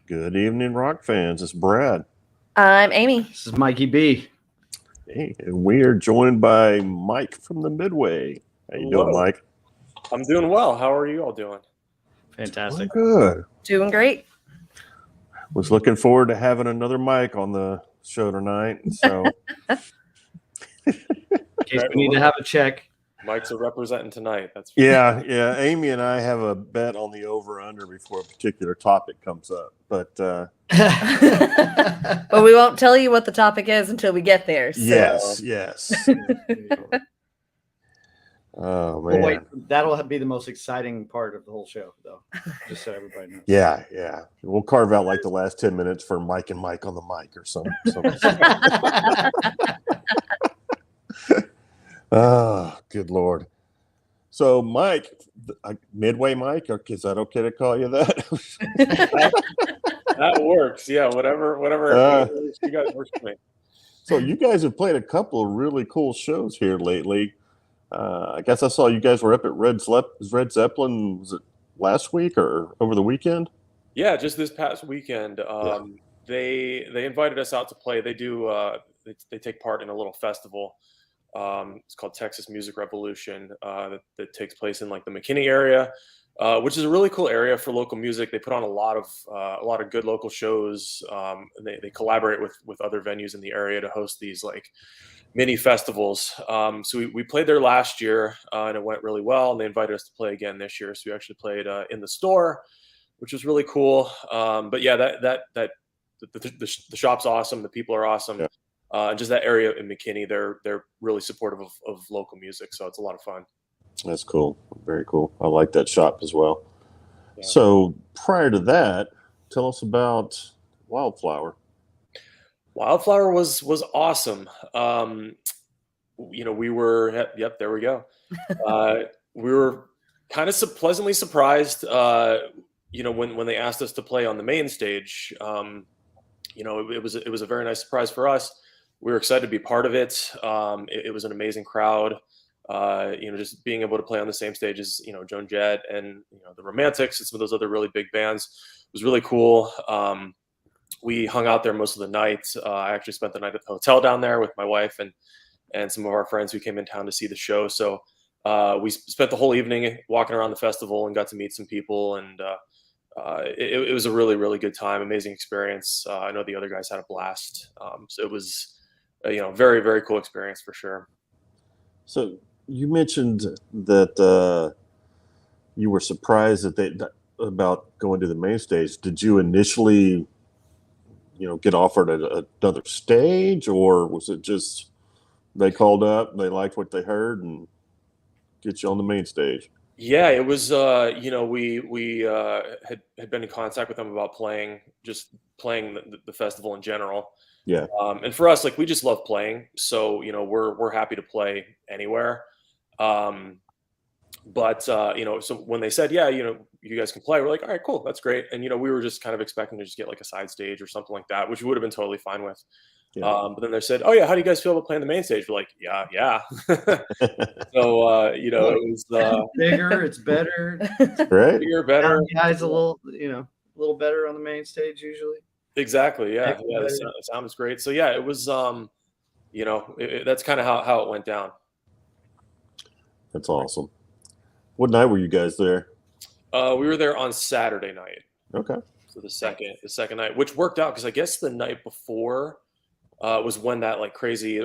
Good evening, rock fans. It's Brad. I'm Amy. This is Mikey B. Hey, and we are joined by Mike from the Midway. How you doing, Mike? I'm doing well. How are you all doing? Fantastic. Good. Doing great. Was looking forward to having another Mike on the show tonight. So, In case we need to have a check. Mike's are representing tonight. That's yeah. Amy and I have a bet on the over/under before a particular topic comes up, but But we won't tell you what the topic is until we get there. So. yes. Oh man, Wait, that'll be the most exciting part of the whole show, though. Just so everybody knows. Yeah. We'll carve out like the last 10 minutes for Mike and Mike on the mic or something. Oh, good Lord. So, Mike, Midway Mike, is that okay to call you that? that works. Yeah, whatever you guys works for me. So, you guys have played a couple of really cool shows here lately. I guess I saw you guys were up at Red Zeppelin. Was it last week or over the weekend? Yeah, just this past weekend. They invited us out to play. They do. They take part in a little festival. It's called Texas Music Revolution. That takes place in like the McKinney area, which is a really cool area for local music. They put on a lot of good local shows. They collaborate with other venues in the area to host these like mini festivals. So we played there last year, and it went really well. And they invited us to play again this year. So we actually played in the store, which was really cool. But yeah, the shop's awesome. The people are awesome. Yeah. And just that area in McKinney, they're really supportive of local music. So it's a lot of fun. That's cool. Very cool. I like that shop as well. Yeah. So prior to that, tell us about Wildflower. Wildflower was awesome. We were, yep, there we go. We were kind of pleasantly surprised, when they asked us to play on the main stage. It was a very nice surprise for us. We were excited to be part of it. It was an amazing crowd. Just being able to play on the same stage as, Joan Jett and, the Romantics and some of those other really big bands was really cool. We hung out there most of the night. I actually spent the night at the hotel down there with my wife and some of our friends who came in town to see the show. So we spent the whole evening walking around the festival and got to meet some people. And it was a really, really good time, amazing experience. I know the other guys had a blast. So it was, very, very cool experience for sure. So you mentioned that you were surprised about going to the main stage. Did you initially get offered another stage, or was it just they called up and they liked what they heard and get you on the main stage? Yeah, it was, we had been in contact with them about playing the festival in general. Yeah. And for us, like, we just love playing. So, we're happy to play anywhere. So when they said, yeah, you guys can play, we're like, all right, cool. That's great. And, we were just kind of expecting to just get like a side stage or something like that, which we would have been totally fine with. Yeah. But then they said, oh yeah, how do you guys feel about playing the main stage? We're like, yeah. So, it was bigger, it's better. Right. Bigger, better. Guys a little better on the main stage usually. Exactly. Yeah. The sound was great. So yeah, it was, that's kind of how it went down. That's awesome. What night were you guys there? We were there on Saturday night. Okay. So the second night, which worked out because I guess the night before was when that like crazy,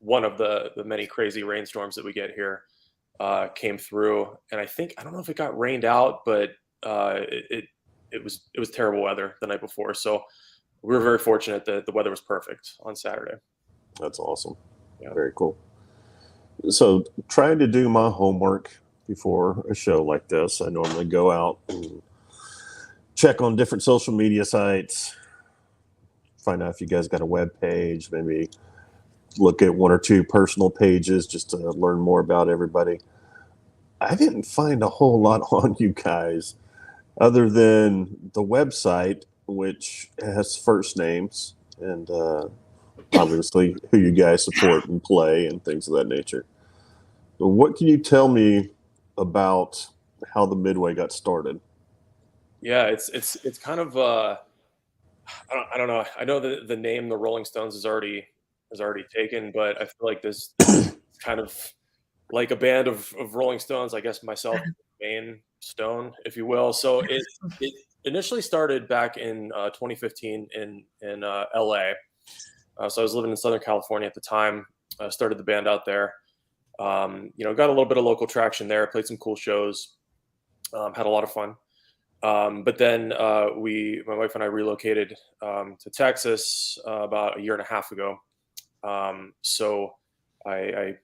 one of the many crazy rainstorms that we get here came through, and I don't know if it got rained out, but it was terrible weather the night before. So we were very fortunate that the weather was perfect on Saturday. That's awesome. Yeah. Very cool. So trying to do my homework before a show like this, I normally go out and check on different social media sites, find out if you guys got a web page, maybe look at one or two personal pages just to learn more about everybody. I didn't find a whole lot on you guys other than the website, which has first names and obviously who you guys support and play and things of that nature. But what can you tell me about how the Midway got started? Yeah, it's kind of I don't know. I know the name the Rolling Stones is already taken, but I feel like this is kind of like a band of Rolling Stones. I guess myself, main stone, if you will. So it initially started back in 2015 in LA. So I was living in Southern California at the time. Started the band out there. Got a little bit of local traction there. Played some cool shows. Had a lot of fun. But then my wife and I relocated to Texas about a year and a half ago. So I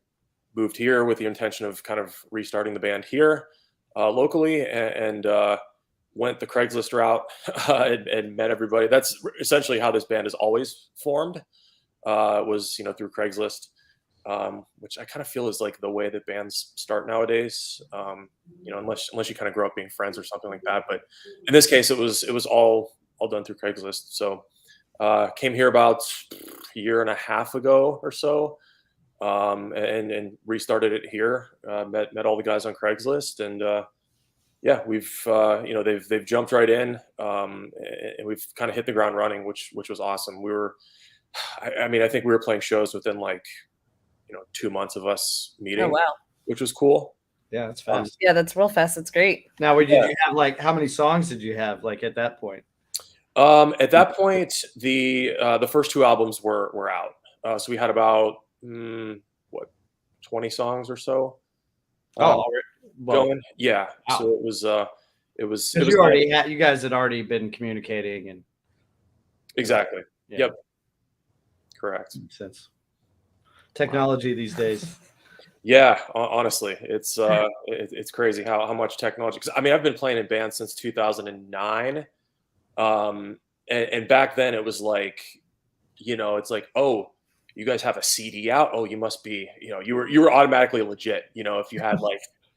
moved here with the intention of kind of restarting the band here locally, and went the Craigslist route and met everybody. That's essentially how this band has always formed. Was through Craigslist. Which I kind of feel is like the way that bands start nowadays. Unless you kind of grow up being friends or something like that. But in this case, it was all done through Craigslist. So came here about a year and a half ago or so, and restarted it here. Met all the guys on Craigslist, and we've they've jumped right in, and we've kind of hit the ground running, which was awesome. I think we were playing shows within 2 months of us meeting. Oh wow. Which was cool. Yeah, that's fast. Yeah, that's real fast. It's great. Now, did you have how many songs did you have at that point? At that point, the first two albums were out. So we had about 20 songs or so. Going. Yeah. Wow. So it was. You guys had already been communicating and. Exactly. Yeah. Yep. Correct. Makes sense. Technology these days. Yeah, honestly, it's crazy how much technology. Because I've been playing in bands since 2009, and back then it was it's like, oh, you guys have a CD out. Oh, you must be, you were automatically legit. If you had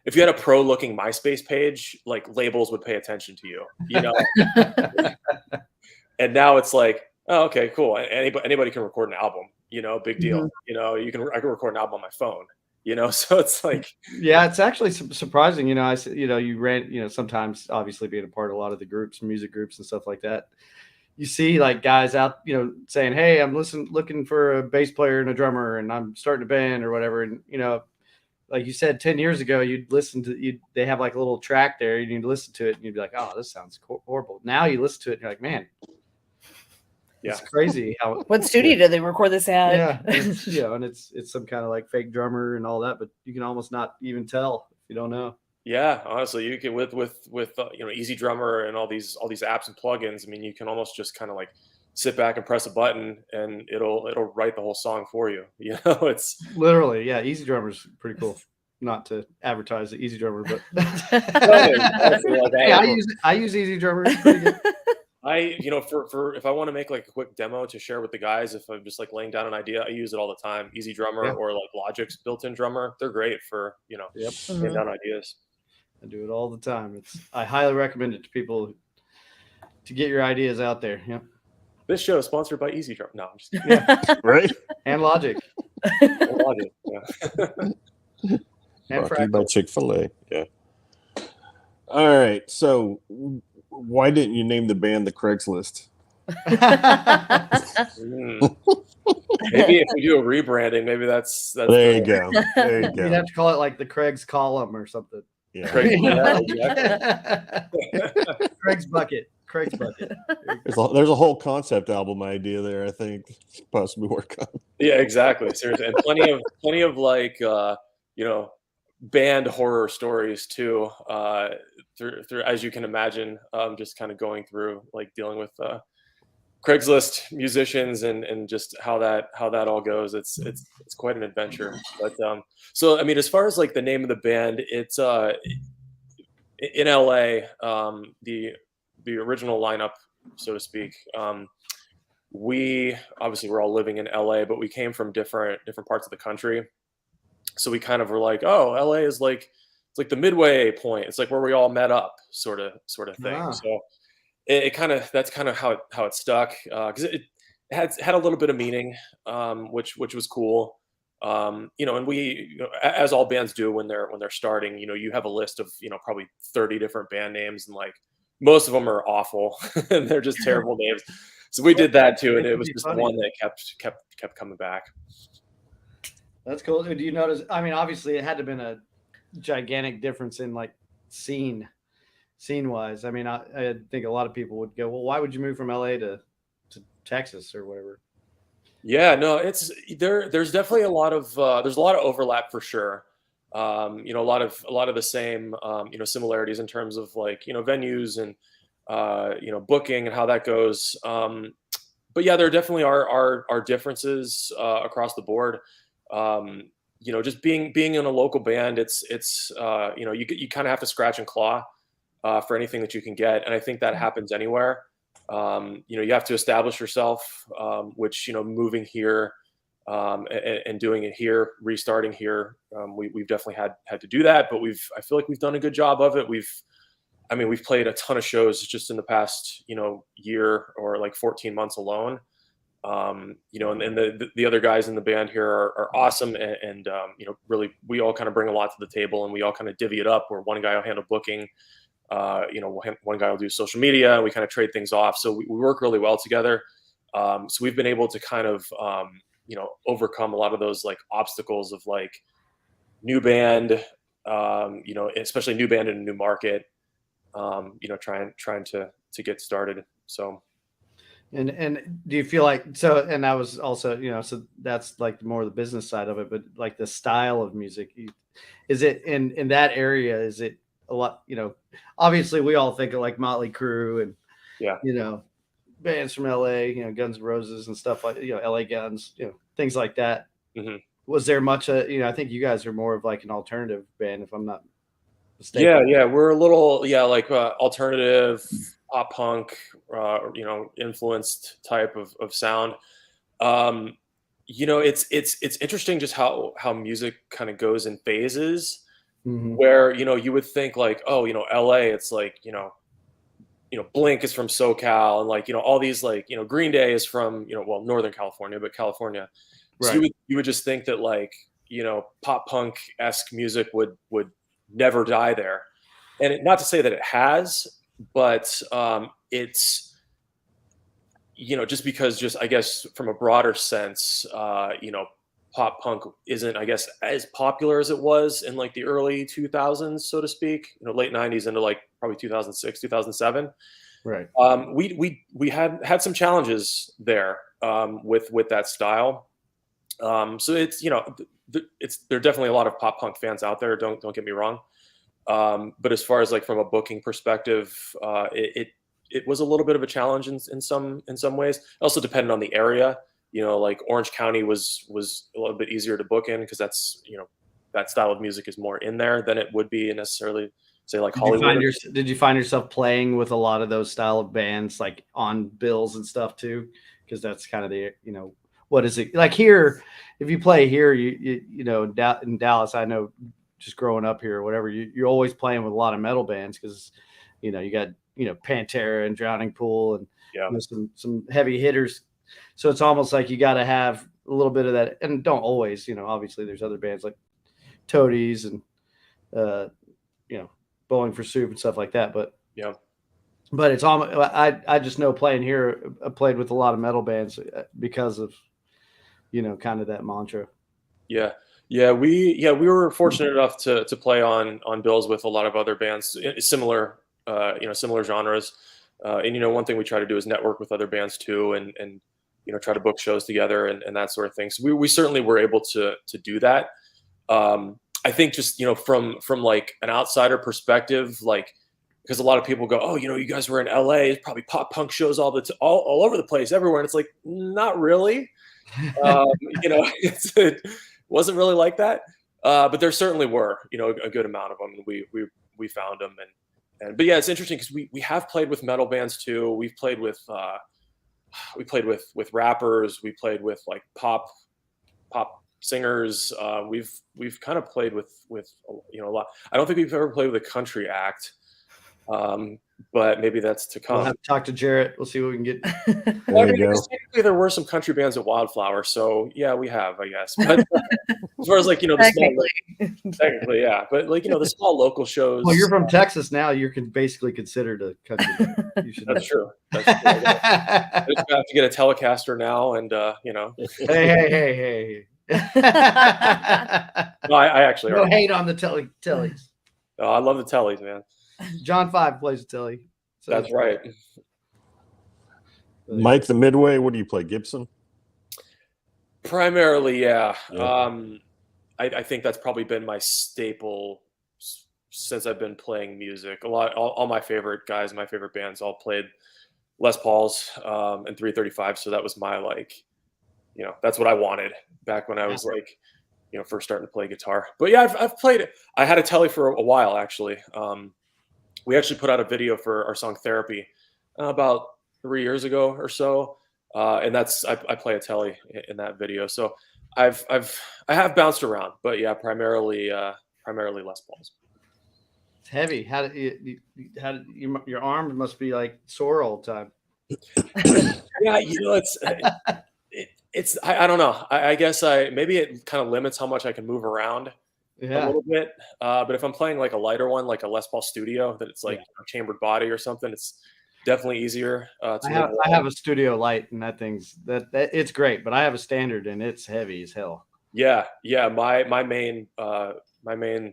if you had a pro looking MySpace page, labels would pay attention to you. And now it's like, oh, okay, cool. Anybody can record an album. Big deal. I can record an album on my phone. So it's yeah, it's actually surprising. You ran, sometimes obviously being a part of a lot of the groups, music groups and stuff like that. You see guys out, saying, hey, I'm looking for a bass player and a drummer and I'm starting a band or whatever. And, like you said, 10 years ago, you'd listen to, they have a little track there. You'd listen to it and you'd be like, oh, this sounds horrible. Now you listen to it and you're like, man, yeah, it's crazy how. What studio did they record this at? Yeah, and it's some kind of fake drummer and all that, but you can almost not even tell if you don't know. Yeah, honestly, you can with Easy Drummer and all these apps and plugins. You can almost just kind of sit back and press a button and it'll write the whole song for you. It's literally, yeah. Easy Drummer's pretty cool. Not to advertise the Easy Drummer, but hey, I use Easy Drummer. It's pretty good. For if I want to make a quick demo to share with the guys, if I'm just laying down an idea, I use it all the time. Easy Drummer or Logic's built-in drummer. They're great for, laying down ideas. I do it all the time. I highly recommend it to people to get your ideas out there. Yep. This show is sponsored by Easy Drummer. No, I'm just kidding. Yeah. Right? And Logic. Logic, yeah. And brought to you by Chick-fil-A. Yeah. All right. So why didn't you name the band the Craigslist? Maybe if we do a rebranding, maybe that's there you go. There you go. You'd have to call it the Craig's Column or something. Yeah. Craig's Bucket. Craig's Bucket. There's a whole concept album idea there, I think, possibly work on. Yeah, exactly. Seriously. And plenty of band horror stories too, through as you can imagine, just kind of going through dealing with Craigslist musicians and just how that all goes. It's quite an adventure. But so as far as the name of the band, it's in LA, the original lineup, so to speak. We obviously we're all living in LA, but we came from different parts of the country. So we kind of were oh, LA is it's the midway point. It's where we all met up, sort of thing. Ah. So that's kind of how it stuck, because it had a little bit of meaning, which was cool. And we, as all bands do when they're starting, you have a list of probably 30 different band names and most of them are awful and they're just terrible names. So we did that too, and it was just the one that kept coming back. That's cool. Do you notice? I mean, obviously, it had to have been a gigantic difference in like scene wise. I mean, I think a lot of people would go, well, why would you move from LA to Texas or whatever? Yeah, no, it's there's definitely a lot of overlap for sure. You know, a lot of the same you know, similarities in terms of like, you know, venues and you know, booking and how that goes. But yeah, there definitely are differences across the board. You know, just being in a local band, it's you know, you kind of have to scratch and claw for anything that you can get, and I think that happens anywhere. You know, you have to establish yourself, which, you know, moving here and doing it here, restarting here, we've definitely had to do that, but I feel like we've done a good job of it. I mean, we've played a ton of shows just in the past, you know, year or like 14 months alone. You know, and the other guys in the band here are awesome, and you know, really, we all kind of bring a lot to the table, and we all kind of divvy it up, where one guy will handle booking, you know, one guy will do social media, and we kind of trade things off. So we work really well together. So we've been able to kind of, you know, overcome a lot of those like obstacles of like new band, you know, especially new band in a new market, you know, trying to get started. So. And do you feel like so? And that was also, you know, so that's like more the business side of it, but like the style of music, is it in that area? Is it a lot? You know, obviously we all think of like Motley Crue and Yeah, you know, bands from LA, you know, Guns N' Roses and stuff like, you know, LA Guns, you know, things like that. mm-hmm. Was there much? You know, I think you guys are more of like an alternative band, if I'm not mistaken. Yeah, we're a little, like alternative pop punk, you know, influenced type of sound. You know, it's interesting just how music kind of goes in phases. Mhm. Where, you know, you would think like, oh, you know, LA, it's like, you know, Blink is from SoCal, and like, you know, all these like, you know, Green Day is from, you know, well, Northern California, but California. So Right. you would just think that like, you know, pop punk-esque music would never die there. And not to say that it has, but it's, you know, just because just, I guess, from a broader sense, you know, pop punk isn't, I guess, as popular as it was in like the early 2000s, so to speak, you know, late 90s into like probably 2006, 2007. Right. We had some challenges there with that style. So it's, you know, there are definitely a lot of pop punk fans out there. Don't get me wrong. But as far as like from a booking perspective, it was a little bit of a challenge in some ways. It also depended on the area. You know, like Orange County was a little bit easier to book in because that's, you know, that style of music is more in there than it would be necessarily say like Hollywood. Did you find yourself playing with a lot of those style of bands like on bills and stuff too? Because that's kind of the, you know, what is it like here? If you play here, you know, in Dallas, I know just growing up here or whatever, you're always playing with a lot of metal bands because, you know, you got, you know, Pantera and Drowning Pool and Yeah. you know, some heavy hitters. So it's almost like you got to have a little bit of that, and don't always, you know, obviously there's other bands like Toadies and, you know, Bowling for Soup and stuff like that. But Yeah. But it's almost, I just know playing here, I played with a lot of metal bands because of, you know, kind of that mantra. Yeah. We were fortunate enough to play on bills with a lot of other bands, similar, you know, similar genres. And, you know, one thing we try to do is network with other bands too, and you know, try to book shows together and that sort of thing. So we certainly were able to do that. I think just, you know, from like an outsider perspective, like, because a lot of people go, oh, you know, you guys were in LA, it's probably pop punk shows all over the place, everywhere. And it's like, not really. You know, it wasn't really like that. But there certainly were, you know, a good amount of them. We found them, but yeah, it's interesting because we have played with metal bands too. We've played with rappers. We played with like pop singers. We've kind of played with, you know, a lot. I don't think we've ever played with a country act. But maybe that's to come. We'll have to talk to Jarrett. We'll see what we can get. Well, I There mean, you go. technically there were some country bands at Wildflower, so yeah, we have, I guess. But as far as like, the technically, yeah. But like, the small local shows. Well, you're from Texas now. You're basically considered a country band. You should. That's true. That's true. I just have to get a Telecaster now, and Hey. No, I actually No already. hate on the tellies. Oh, I love the tellies, man. John 5 plays the telly. So That's right. Mike, the Midway, what do you play? Gibson? Primarily, yeah. Yeah. I think that's probably been my staple since I've been playing music. All my favorite guys, my favorite bands, all played Les Pauls and 335. So that was my that's what I wanted back when I was first starting to play guitar. But yeah, I've played it. I had a telly for a while actually. We actually put out a video for our song Therapy about 3 years ago or so. And that's I play a telly in that video. So I have bounced around, but yeah, primarily Les Pauls. it's heavy. How did your arm must be like sore all the time? Yeah, it's I don't know. I guess maybe it kind of limits how much I can move around a little bit. But if I'm playing like a lighter one, like a Les Paul Studio, that it's like a chambered body or something, it's definitely easier. I have a Studio Light, and that thing's that it's great, but I have a standard, and it's heavy as hell. Yeah. My main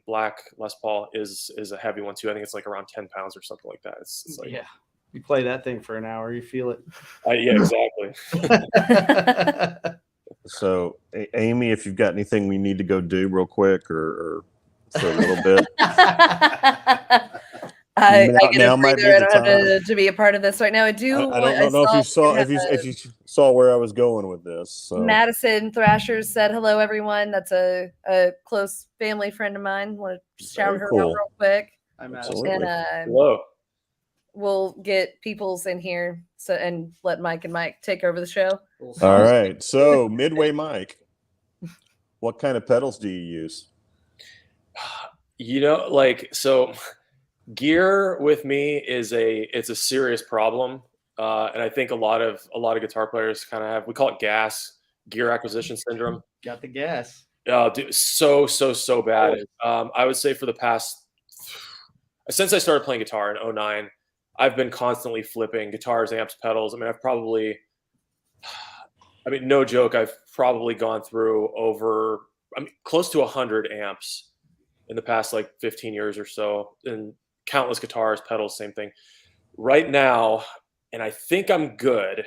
black Les Paul is a heavy one too. I think it's like around 10 pounds or something like that. It's like you play that thing for an hour, you feel it. Yeah, exactly. So, Amy, if you've got anything we need to go do real quick or for a little bit. I get now a might be breather. I the don't have time. to be a part of this right now. I do. I don't know if you saw where I was going with this. So. Madison Thrashers said hello, everyone. That's a close family friend of mine. Want to shout her out real quick. I'm Absolutely. And Hello. we'll get Peoples in here and let Mike and Mike take over the show. All right. So Midway Mike, what kind of pedals do you use? So gear with me it's a serious problem. And I think a lot of guitar players kind of have, we call it gear acquisition syndrome. Got the gas. Dude, so bad. I would say for the past, since I started playing guitar in 2009, I've been constantly flipping guitars, amps, pedals. I mean, no joke, I've probably gone through close to 100 amps in the past like 15 years or so, and countless guitars, pedals, same thing. Right now, and I think I'm good.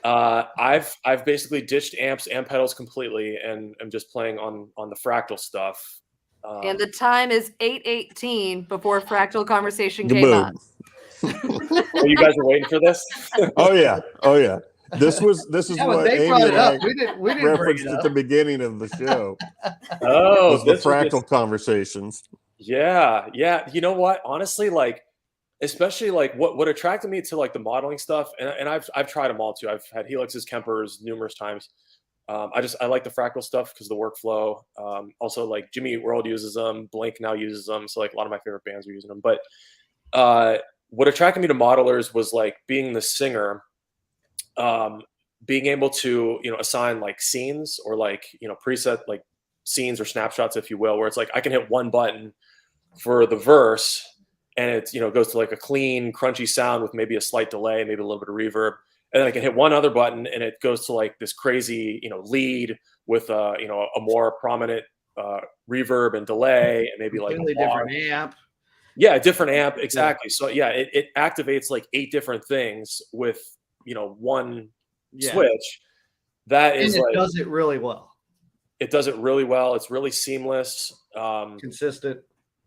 I've basically ditched amps and pedals completely, and I'm just playing on the Fractal stuff. And the time is 8:18 before Fractal Conversation came up. Oh, you guys are waiting for this? Oh yeah. This is what they Amy brought it and up. I We didn't bring referenced it at up. the beginning of the show. Oh, was the Fractal conversations. Yeah. You know what? Honestly, like, especially like what attracted me to like the modeling stuff, and I've tried them all too. I've had Helixes, Kempers numerous times. I like the Fractal stuff because the workflow. Also, like Jimmy Eat World uses them, Blink now uses them, so like a lot of my favorite bands are using them. But what attracted me to modelers was like being the singer, being able to assign like scenes or like preset like scenes or snapshots, if you will, where it's like I can hit one button for the verse and it goes to like a clean, crunchy sound with maybe a slight delay, maybe a little bit of reverb. And then I can hit one other button and it goes to like this crazy, lead with a more prominent reverb and delay and maybe like Completely different amp. Yeah, different amp, exactly. So yeah, it activates like 8 different things with one switch. That is and it does it really well. It does it really well. It's really seamless, consistent.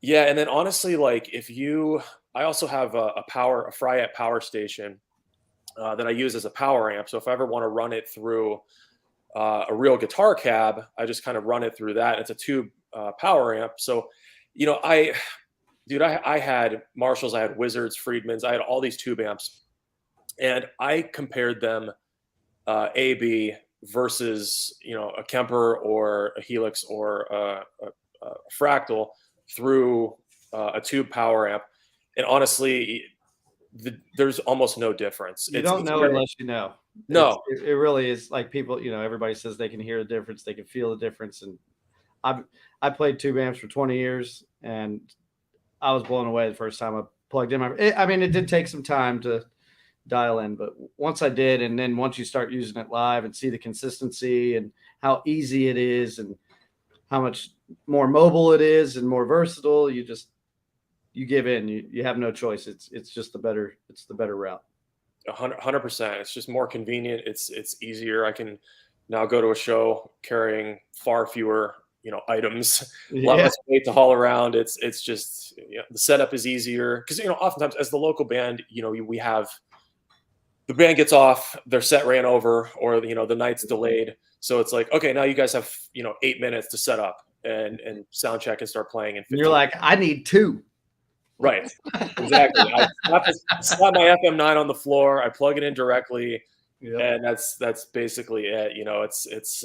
Yeah, and then honestly, like I also have a Fryette power station that I use as a power amp. So if I ever want to run it through a real guitar cab, I just kind of run it through that. It's a tube power amp. So, I had Marshalls, I had Wizards, Friedmans, I had all these tube amps, and I compared them A/B versus a Kemper or a Helix or a Fractal through a tube power amp. And honestly, there's almost no difference. You don't know unless you know. No, it really is like people, everybody says they can hear the difference, they can feel the difference. And I played tube amps for 20 years, and I was blown away the first time I plugged in it did take some time to dial in, but once I did, and then once you start using it live and see the consistency and how easy it is and how much more mobile it is and more versatile, you give in. You have no choice. It's just the better route. 100%. It's just more convenient. It's easier. I can now go to a show carrying far fewer, items. A lot less weight to haul around. It's just the setup is easier because oftentimes as the local band, we have the band gets off, their set ran over, or the night's delayed. So it's like, okay, now you guys have 8 minutes to set up and sound check and start playing. And you're like, I need 2. Right. Exactly. I slap my FM9 on the floor. I plug it in directly, and that's basically it. It's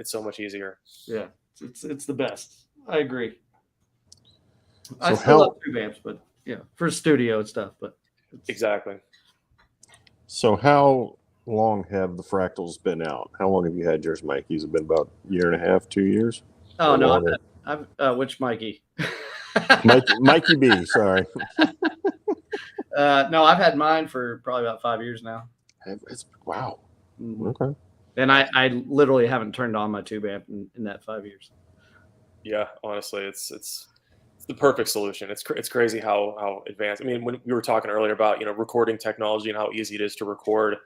so much easier. Yeah, it's the best. I agree. So I still love tube amps, but for studio and stuff. But exactly. So how long have the Fractals been out? How long have you had yours, Mikey? Has it been about a year and a half, 2 years? Oh no, I've which Mikey? Mikey B, sorry. No, I've had mine for probably about 5 years now. Wow. Mm-hmm. Okay. And I literally haven't turned on my tube amp in that 5 years. Yeah, honestly, it's the perfect solution. It's crazy how advanced. I mean, when we were talking earlier about recording technology and how easy it is to record.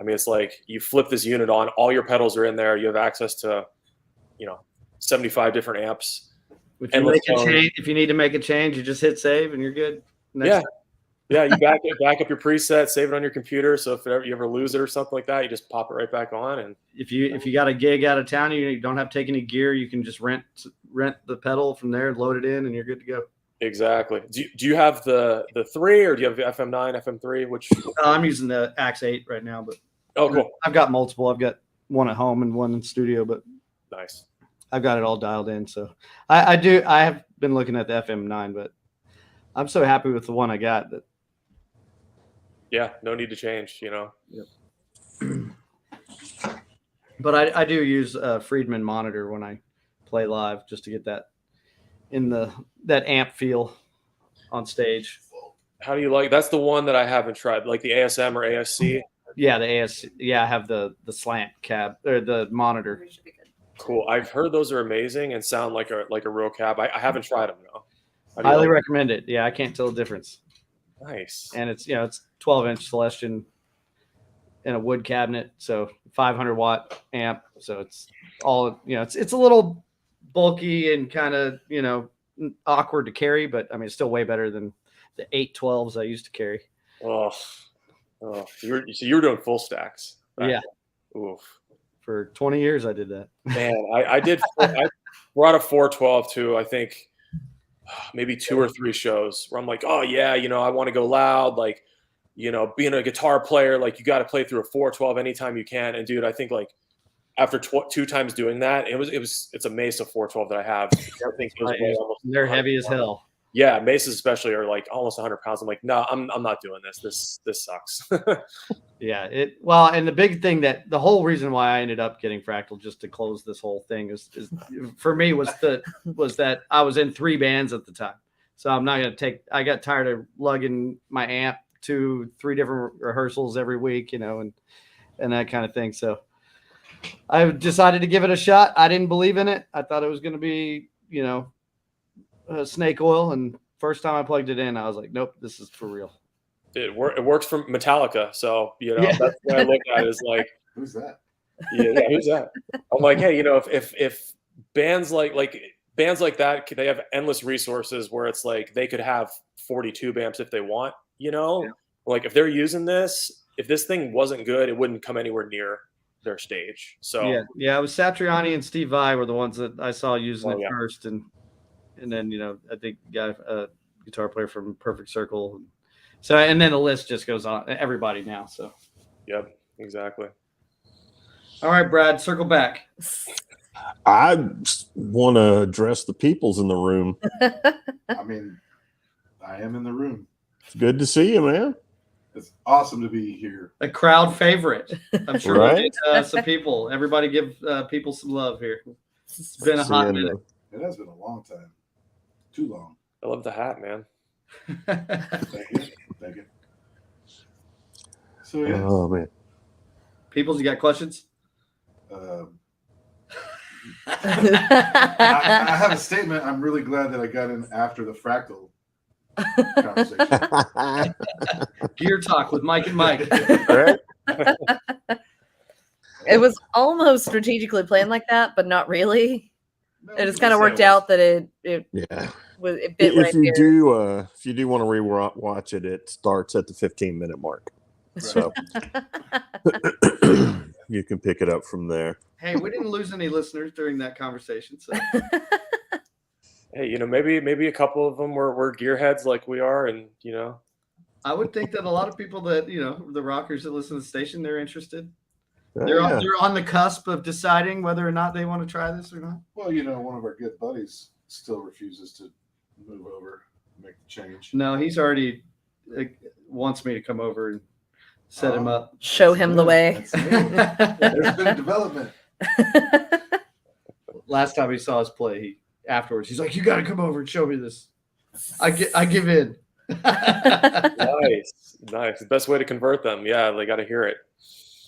I mean, it's like you flip this unit on, all your pedals are in there. You have access to 75 different amps. If you need to make a change, you just hit save and you're good. Yeah, you back up your preset, save it on your computer. So if you ever lose it or something like that, you just pop it right back on. And if you got a gig out of town, you don't have to take any gear. You can just rent the pedal from there, load it in, and you're good to go. Exactly. Do you have the 3 or do you have the FM9, FM3? Which I'm using the Axe 8 right now, but cool. I've got multiple. I've got one at home and one in studio, but nice. I've got it all dialed in. So I have been looking at the FM9, but I'm so happy with the one I got that. Yeah, no need to change, Yep. But I do use a Friedman monitor when I play live just to get that that amp feel on stage. How do you like? That's the one that I haven't tried, like the ASM or ASC. Yeah, the ASC. Yeah, I have the slant cab or the monitor. Cool. I've heard those are amazing and sound like a real cab. I haven't tried them though. Highly recommend it. Yeah, I can't tell the difference. Nice. And it's 12-inch Celestion in a wood cabinet, so 500-watt amp. So it's all it's a little bulky and kind of awkward to carry, but I mean it's still way better than the 812s I used to carry. Oh, you were doing full stacks. Yeah. Oof. For 20 years I did that. Man, I did. I brought a 412 to I think maybe 2 or 3 shows where I'm like, oh yeah, I want to go loud, like being a guitar player, like you got to play through a 412 anytime you can. And dude, I think like after 2 times doing that, it's a Mesa 412 that I have. I think they're heavy as hell. Yeah, Mesas especially are like almost 100 pounds. I'm like, no, I'm not doing this. This sucks. Yeah, and the big thing the whole reason why I ended up getting Fractal just to close this whole thing is for me was that I was in 3 bands at the time. So I'm not going to I got tired of lugging my amp to 3 different rehearsals every week, and that kind of thing. So I decided to give it a shot. I didn't believe in it. I thought it was going to be, snake oil. And first time I plugged it in, I was like, nope, this is for real. It works for Metallica. So, that's what I look at is like, who's that? Yeah, who's that? I'm like, hey, if bands like that, they have endless resources where it's like they could have 42 amps if they want, like if they're using this, if this thing wasn't good, it wouldn't come anywhere near their stage. So yeah, it was Satriani and Steve Vai were the ones that I saw using it first, and then I think a guitar player from Perfect Circle. So and then the list just goes on. Everybody now. So. Yep, exactly. All right, Brad, circle back. I want to address the peoples in the room. I mean, I am in the room. It's good to see you, man. It's awesome to be here. A crowd favorite. I'm sure Right? we'll get some people. Everybody give people some love here. It's been a hot Seeing, minute. It has been a long time. Too long. I love the hat, man. Thank you. Thank you. So, yeah. Oh man. Peoples, you got questions? I have a statement. I'm really glad that I got in after the fractal conversation. Gear Talk with Mike and Mike. Right? It was almost strategically planned like that, but not really. No, It just you kind of can worked say it out that it Yeah. was it bit If right you there. do want to rewatch it, it starts at the 15-minute mark. So you can pick it up from there. Hey, we didn't lose any listeners during that conversation. So Hey, you know, maybe a couple of them were gearheads like we are, and you know, I would think that a lot of people that, you know, the rockers that listen to the station, they're interested. Oh, They're yeah. on the cusp of deciding whether or not they want to try this or not. Well, you know, one of our good buddies still refuses to move over, make the change. No, he's already wants me to come over and set him up. Show him the way. That's good. There's been development. Last time he saw us play, afterwards he's like, "You got to come over and show me this." I give in. nice. The best way to convert them. Yeah, they got to hear it.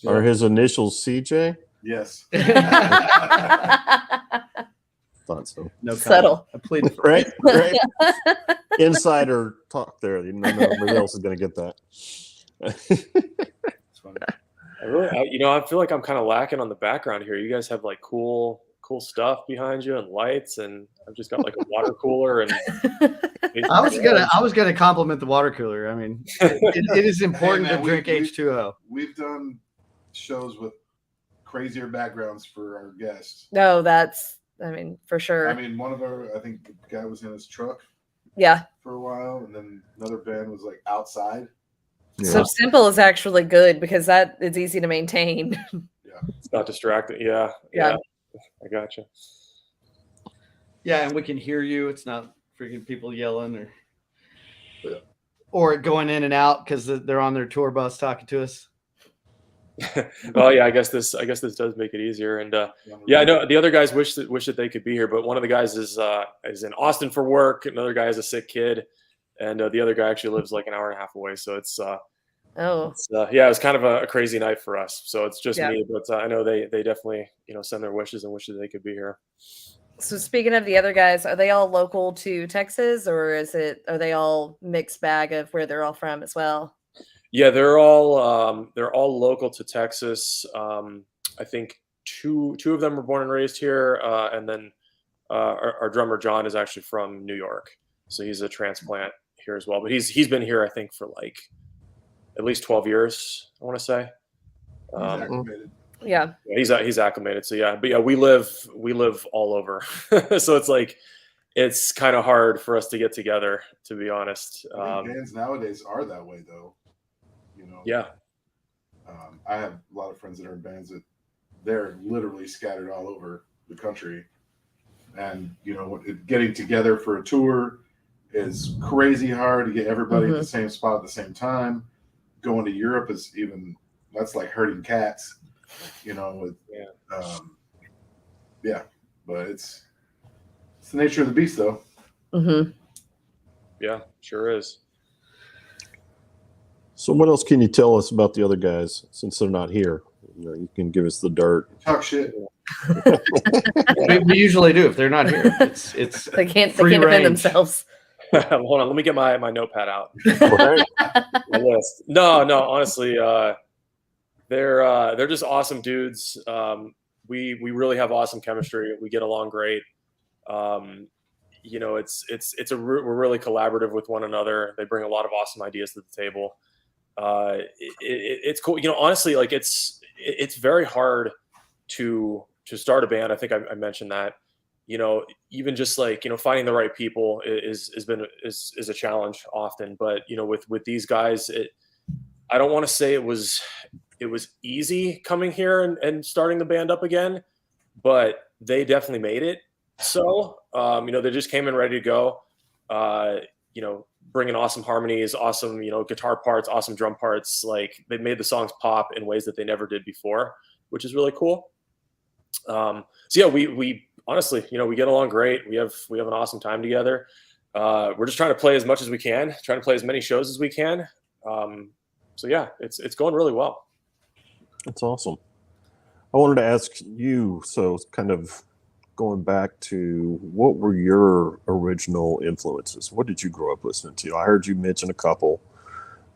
Are his initials CJ? Yes. Thought so. No Subtle. comment. I plead. Right? Insider talk there. You know, nobody else is going to get that. It's funny. I feel like I'm kind of lacking on the background here. You guys have like cool stuff behind you and lights, and I've just got like a water cooler and. I was gonna compliment the water cooler. I mean, it is important Hey, man, to drink H2O. We've done shows with crazier backgrounds for our guests. No, that's for sure. I mean, I think the guy was in his truck Yeah. for a while, and then another band was like outside. So simple is actually good because that is easy to maintain. It's not distracting. Yeah. I gotcha. Yeah, and we can hear you. It's not freaking people yelling or going in and out because they're on their tour bus talking to us. Well, yeah, I guess this does make it easier. And yeah, I know the other guys wish that they could be here, but one of the guys is in Austin for work. Another guy has a sick kid, and the other guy actually lives like an hour and a half away. So it's it was kind of a crazy night for us. So it's just me, but I know they definitely send their wishes and wish that they could be here. So speaking of the other guys, are they all local to Texas, or are they all mixed bag of where they're all from as well? Yeah, they're all local to Texas. I think two of them were born and raised here, and then our drummer John is actually from New York, so he's a transplant here as well. But he's been here, I think, for like at least 12 years. I want to say. Yeah, he's acclimated. So yeah, but yeah, we live all over, so it's like it's kind of hard for us to get together, to be honest. I think bands nowadays are that way, though. Yeah. I have a lot of friends that are in bands that they're literally scattered all over the country, and getting together for a tour is crazy hard to get everybody at the same spot at the same time. Going to Europe that's like herding cats. But it's the nature of the beast, though. Mm-hmm. Yeah, sure is. So what else can you tell us about the other guys since they're not here? You can give us the dirt. Talk shit. we usually do if they're not here. It's They can't free defend range. themselves. Hold on, let me get my notepad out. Right? My list. No, honestly, they're just awesome dudes. We really have awesome chemistry. We get along great. We're really collaborative with one another. They bring a lot of awesome ideas to the table. It's cool. Honestly, like it's very hard to start a band. I think I mentioned that. Even just like finding the right people is a challenge often. But with these guys, I don't want to say it was easy coming here and starting the band up again, but they definitely made it. So they just came in ready to go. bringing awesome harmonies, awesome, guitar parts, awesome drum parts. Like they made the songs pop in ways that they never did before, which is really cool. So yeah, we honestly, we get along great. We have an awesome time together. We're just trying to play as much as we can, trying to play as many shows as we can. So yeah, it's going really well. That's awesome. I wanted to ask you, so kind of going back to what were your original influences? What did you grow up listening to? I heard you mention a couple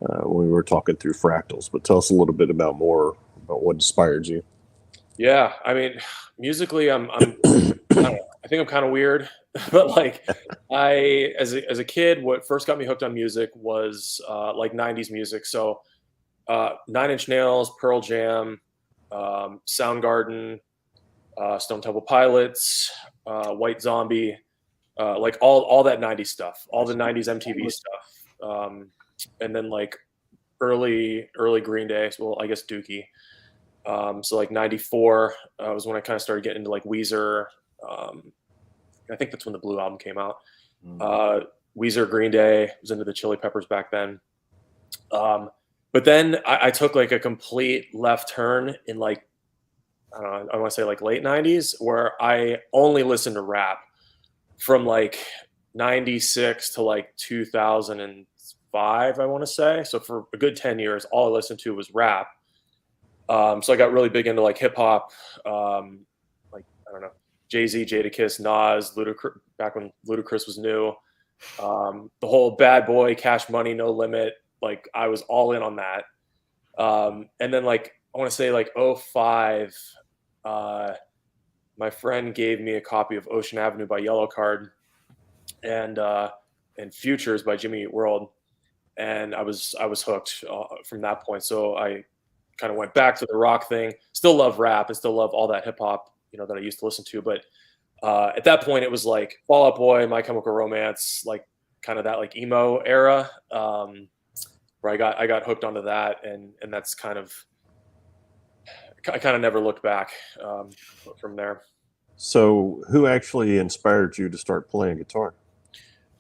when we were talking through Fractals, but tell us a little bit more about what inspired you. Yeah, I mean, musically, I don't know, I think I'm kind of weird, but like as a kid, what first got me hooked on music was like 90s music. So 9 Inch Nails, Pearl Jam, Soundgarden, Stone Temple Pilots, White Zombie, like all that 90s stuff, all the 90s MTV stuff. And then like early Green Day, well, I guess Dookie. So like 94 was when I kind of started getting into like Weezer. I think that's when the Blue album came out. Weezer, Green Day, was into the Chili Peppers back then. But then I took like a complete left turn in like, I don't know, I want to say like late 90s, where I only listened to rap from like 96 to like 2005, I want to say. So for a good 10 years, all I listened to was rap. So I got really big into like hip hop, like, I don't know, Jay-Z, Jadakiss, Nas, Ludacris, back when Ludacris was new. The whole Bad Boy, Cash Money, No Limit, like I was all in on that. And then like, I want to say like 05, my friend gave me a copy of Ocean Avenue by Yellow Card and Futures by Jimmy Eat World. And I was hooked from that point. So I kind of went back to the rock thing. Still love rap and still love all that hip hop, that I used to listen to. But at that point, it was like Fall Out Boy, My Chemical Romance, like kind of that like emo era, where I got hooked onto that, and that's kind of, I kind of never looked back from there. So, who actually inspired you to start playing guitar?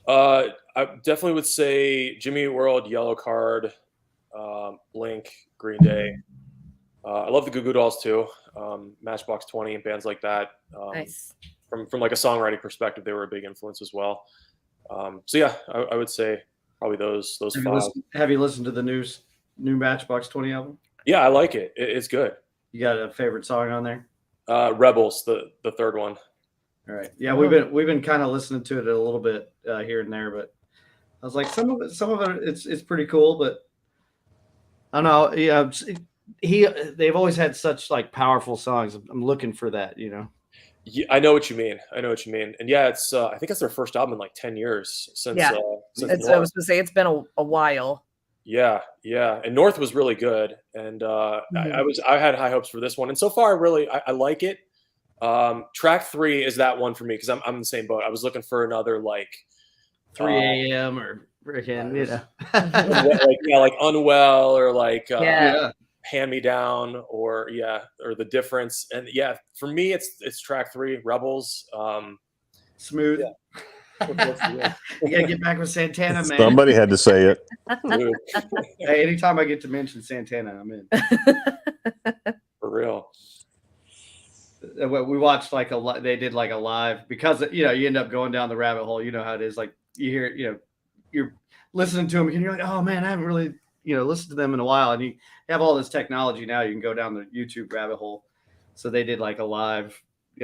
I definitely would say Jimmy Eat World, Yellow Card, Blink, Green Day. I love the Goo Goo Dolls too. Matchbox 20 and bands like that. Nice. From like a songwriting perspective, they were a big influence as well. So yeah, I would say probably those five. Have you listened to the new Matchbox 20 album? Yeah, I like it. It's good. You got a favorite song on there? Rebels, the third one. All right. Yeah, we've been kind of listening to it a little bit here and there, but I was like, some of it it's pretty cool, but I don't know. Yeah, they've always had such like powerful songs. I'm looking for that, Yeah, I know what you mean. And yeah, it's I think it's their first album in like 10 years since. Yeah, I was going to say it's been a while. Yeah, and North was really good, and I had high hopes for this one, and so far I like it. Track 3 is that one for me because I'm in the same boat. I was looking for another like 3 a.m. or freaking, like Unwell or like Hand Me Down or The Difference, and yeah, for me it's track 3, Rebels. Smooth. Yeah. You gotta get back with Santana, man. Somebody had to say it. Hey, anytime I get to mention Santana, I'm in. For real. We watched they did like a live because you end up going down the rabbit hole. You know how it is. Like you hear, you're listening to them and you're like, oh man, I haven't really listened to them in a while. And you have all this technology now. You can go down the YouTube rabbit hole. So they did like a live,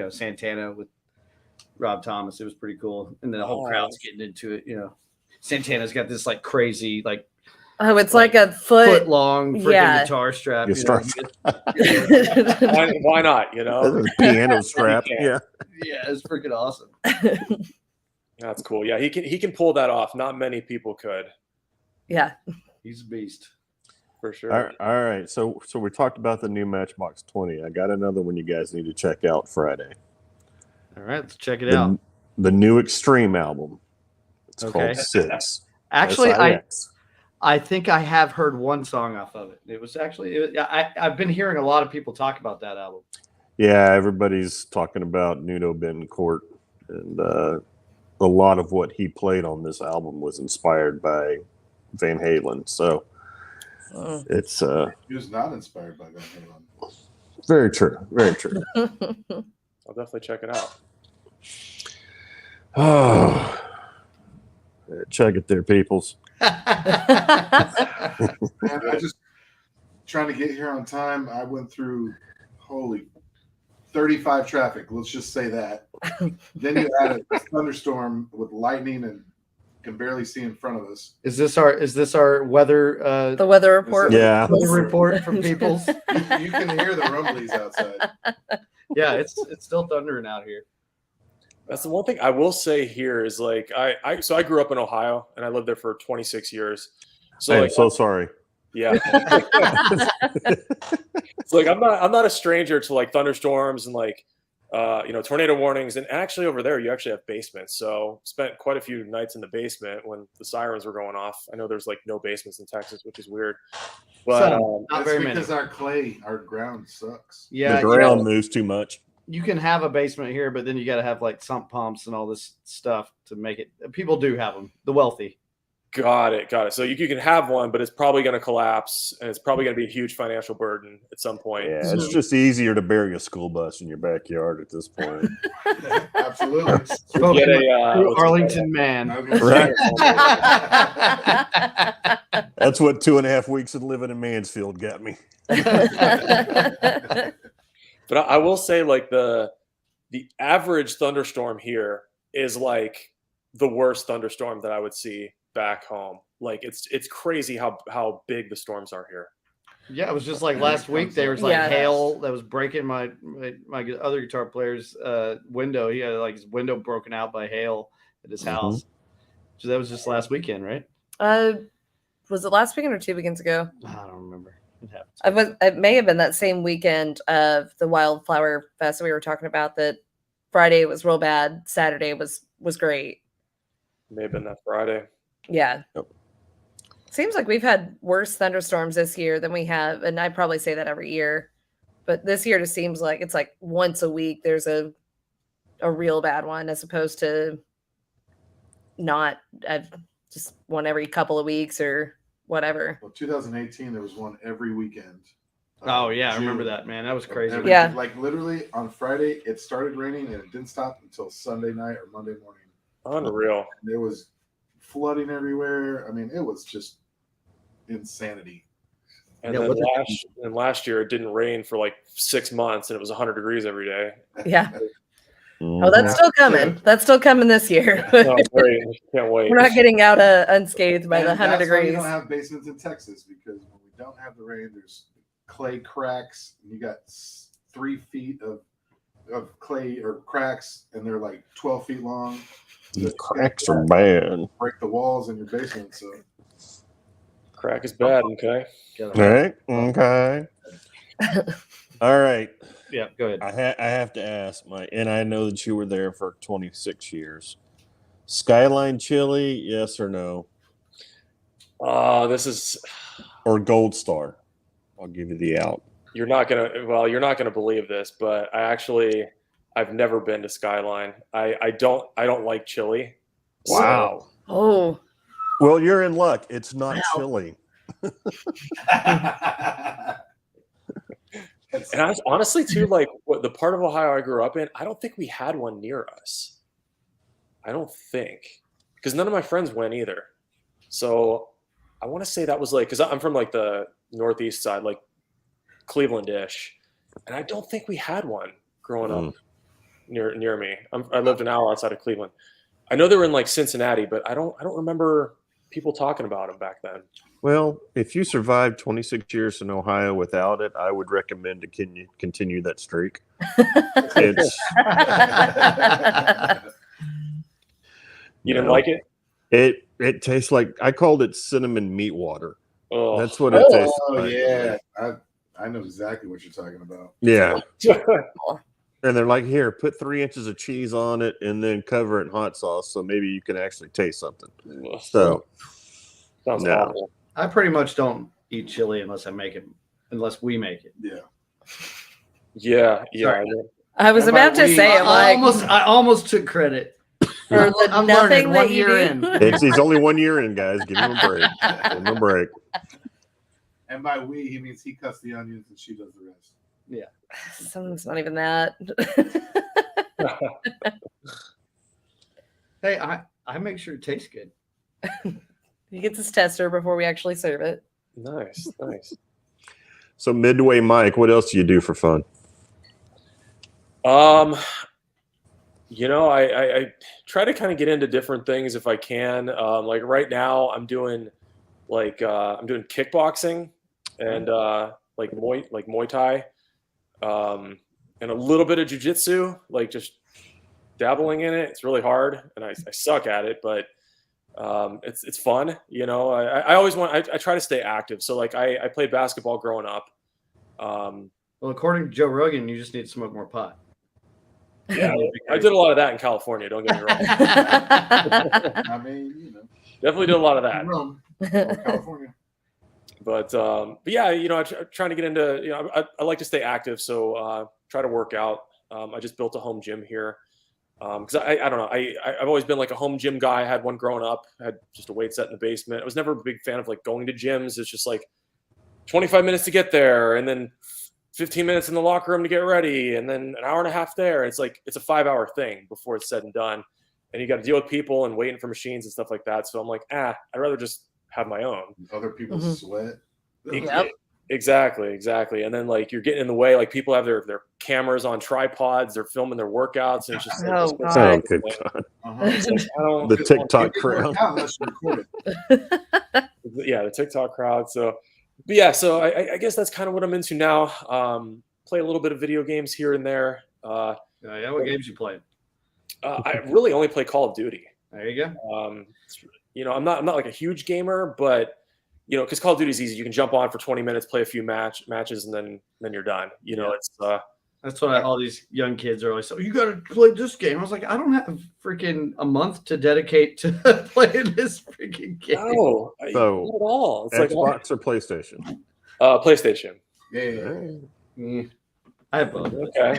Santana with Rob Thomas. It was pretty cool, and the whole crowd's getting into it. Santana's got this like crazy it's like a foot long freaking guitar strap. Why not? Piano strap. Yeah, it's freaking awesome. That's cool. Yeah, he can pull that off. Not many people could. Yeah, he's a beast for sure. All right. So we talked about the new Matchbox 20. I got another one you guys need to check out Friday. All right, let's check it out. The new Extreme album. It's called 6. Actually, I think I have heard one song off of it. It was actually I've been hearing a lot of people talk about that album. Yeah, everybody's talking about Nuno Betancourt and a a lot of what he played on this album was inspired by Van Halen. So it's He was not inspired by Van Halen. very true. Very true. I'll definitely check it out. Oh, chug it there, peoples. Man, I just trying to get here on time. I went through 35 traffic. Let's just say that. Then you add a thunderstorm with lightning and can barely see in front of us. Is this our weather The weather report. Yeah. weather report from Peoples? You can hear the rumblies outside. Yeah, it's still thundering out here. That's the one thing I will say here is like so I grew up in Ohio and I lived there for 26 years. So I'm like, so sorry. yeah. It's like I'm not a stranger to like thunderstorms and like tornado warnings, and actually over there you actually have basements. So spent quite a few nights in the basement when the sirens were going off. I know there's like no basements in Texas, which is weird. But Not That's very because many. our ground sucks. Yeah, The ground moves too much. you can have a basement here, but then you got to have like sump pumps and all this stuff to make it. People do have them, the wealthy. got it. So you can have one, but it's probably going to collapse, and it's probably going to be a huge financial burden at some point. Yeah, it's just easier to bury a school bus in your backyard at this point. Absolutely. Spoken Get like a, true what's it Arlington man. I was gonna Right. say, That's what 2.5 weeks of living in Mansfield got me. But I will say, like the average thunderstorm here is like the worst thunderstorm that I would see back home. Like it's crazy how big the storms are here. Yeah, it was just like last week. There was like Yeah. hail that was breaking my other guitar player's window. He had like his window broken out by hail at his house. So that was just last weekend, right? Was it last weekend or 2 weekends ago? I don't remember. It happens. It may have been that same weekend of the Wildflower Fest that we were talking about. That Friday was real bad. Saturday was great. May have been that Friday. Yeah. Yep. Seems like we've had worse thunderstorms this year than we have, and I probably say that every year. But this year just seems like it's like once a week there's a real bad one, as opposed to not just one every couple of weeks or whatever. Well, 2018, there was one every weekend. Oh yeah, I June. remember that, man. That was crazy. Every- Yeah. Like literally on Friday, it started raining and it didn't stop until Sunday night or Monday morning. Unreal. And there was flooding everywhere. I mean, it was just insanity. And Yeah, then what last year it didn't rain for like 6 months, and it was 100 degrees every day. Yeah. Oh, that's still coming. That's still coming this year. Oh, great! Can't wait. We're not getting out unscathed by And the 100 that's why degrees. you don't have basements in Texas, because when we don't have the rain, there's clay cracks. And you got 3 feet of clay or cracks, and they're like 12 feet long. The cracks are bad. Break the walls in your basement. So Crack is bad. Okay. All right. Okay. All right. Yeah, go ahead. I have to ask, and I know that you were there for 26 years. Skyline Chili, yes or no? This is. Or Gold Star? I'll give you the out. You're not gonna believe this, but I've never been to Skyline. I don't like chili. Wow. Oh, Well, you're in luck. It's not Wow. chili. And honestly, too, like the part of Ohio I grew up in, I don't think we had one near us. I don't think, because none of my friends went either. So I want to say that was like, because I'm from like the northeast side, like Cleveland-ish, and I don't think we had one growing up near me. I lived an hour outside of Cleveland. I know they were in like Cincinnati, but I don't remember people talking about them back then. Well, if you survived 26 years in Ohio without it, I would recommend to continue that streak. It's You didn't like it? it tastes like, I called it cinnamon meat water. Oh. That's what it tastes oh like. yeah, I know exactly what you're talking about. Yeah. And they're like, here, put 3 inches of cheese on it and then cover it in hot sauce so maybe you can actually taste something. So, Sounds no. awful. I pretty much don't eat chili unless we make it. Yeah. Yeah. Sorry. I was And by about to we- say, I'm like, I almost took credit. Or the I'm nothing learning that 1 you year do. in. He's only 1 year in, guys. Give him a break. Give him a break. And by we, he means he cuts the onions and she does the rest. Something's not even that. Hey, I make sure it tastes good. He gets his tester before we actually serve it. Nice, nice. So Midway Mike, what else do you do for fun? I try to kind of get into different things if I can. Like right now, I'm doing kickboxing and like Muay Thai, and a little bit of jujitsu, like just dabbling in it. It's really hard, and I suck at it, but it's fun. I always I try to stay active. So like I played basketball growing up. Well, according to Joe Rogan, you just need to smoke more pot. Yeah, I did a lot of that in California. Don't get me wrong. I mean, Definitely did a lot of that. Rome, or California. But yeah, I'm trying to get into. I like to stay active, so try to work out. I just built a home gym here because I don't know. I've always been like a home gym guy. I had one growing up. I had just a weight set in the basement. I was never a big fan of like going to gyms. It's just like 25 minutes to get there, and then 15 minutes in the locker room to get ready, and then an hour and a half there. It's like it's a 5-hour thing before it's said and done, and you got to deal with people and waiting for machines and stuff like that. So I'm like, I'd rather just have my own. Other people sweat. Yep. Exactly. And then like you're getting in the way. Like people have their cameras on tripods. They're filming their workouts, and it's just like, Oh, Oh, God. good God. I don't. The TikTok crowd. Unless you record it. Yeah, the TikTok crowd. So, but yeah, so I guess that's kind of what I'm into now. Play a little bit of video games here and there. Yeah, what games you playing? I really only play Call of Duty. There you go. I'm not like a huge gamer, but because Call of Duty is easy. You can jump on for 20 minutes, play a few matches, and then you're done. It's That's what all these young kids are always saying. You got to play this game. I was like, I don't have freaking a month to dedicate to playing this freaking game. no, So, not at all. It's Xbox or PlayStation? PlayStation. Yeah. I have both. Okay.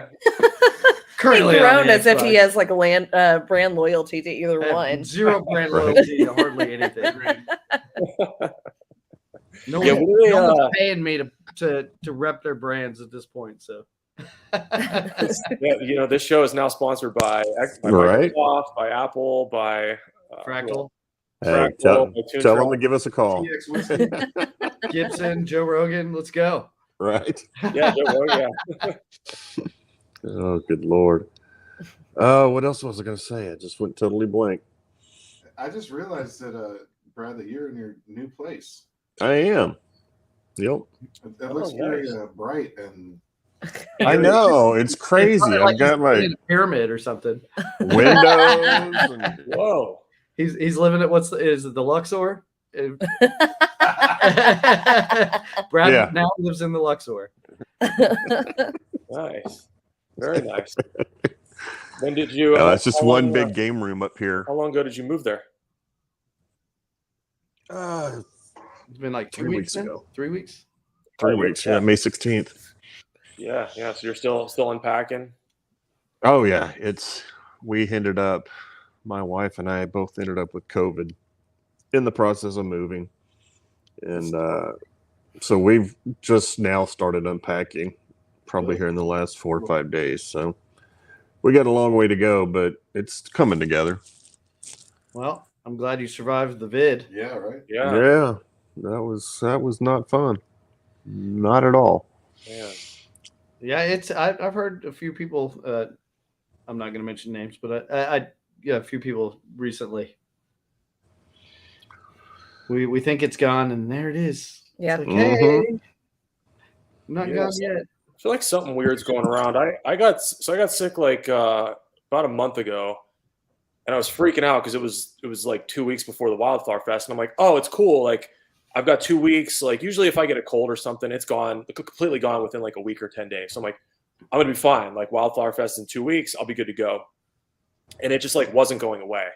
Currently, He's on grown the as if he Xbox. has like a brand loyalty to either I have one. Zero brand Right. loyalty to hardly anything. No Yeah, one, we, no one's paying me to rep their brands at this point. So, Yeah, this show is now sponsored by Right. Microsoft, by Apple, by Fractal, Hey, Fractal, tell by Toon them Trail. to give us a call. TX whiskey. Gibson, Joe Rogan, let's go. Right. Yeah, yeah. Oh, good Lord. What else was I going to say? I just went totally blank. I just realized that, Brad, that you're in your new place. I am. Yep. It looks Oh, very nice. Bright and I know. It's crazy. It's I've got he's my in a pyramid or something. windows. And, Whoa. He's living at is it the Luxor? Brad Yeah. now lives in the Luxor. Nice. Very nice. When did you? it's just how one long, big game room up here. How long ago did you move there? It's been like 2 3 weeks weeks now. ago. 3 weeks. 3 weeks. Yeah, May 16th. Yeah. So you're still unpacking. Oh yeah, we ended up, my wife and I both ended up with COVID in the process of moving, and so we've just now started unpacking, probably here in the last 4 or 5 days. So we got a long way to go, but it's coming together. Well, I'm glad you survived the vid. yeah, right. Yeah. Yeah, that was not fun, not at all. Man. Yeah, I've heard a few people. I'm not going to mention names, but a few people recently. We think it's gone, and there it is. Yeah. It's like, Mhm. hey, not Yeah. gone yet. I feel like something weird's going around. I got sick like about a month ago, and I was freaking out because it was like 2 weeks before the Wildflower Fest, and I'm like, oh, it's cool. Like I've got 2 weeks. Like usually if I get a cold or something, it's gone, completely gone within like a week or 10 days. So I'm like, I'm gonna be fine. Like Wildflower Fest in 2 weeks, I'll be good to go. And it just like wasn't going away.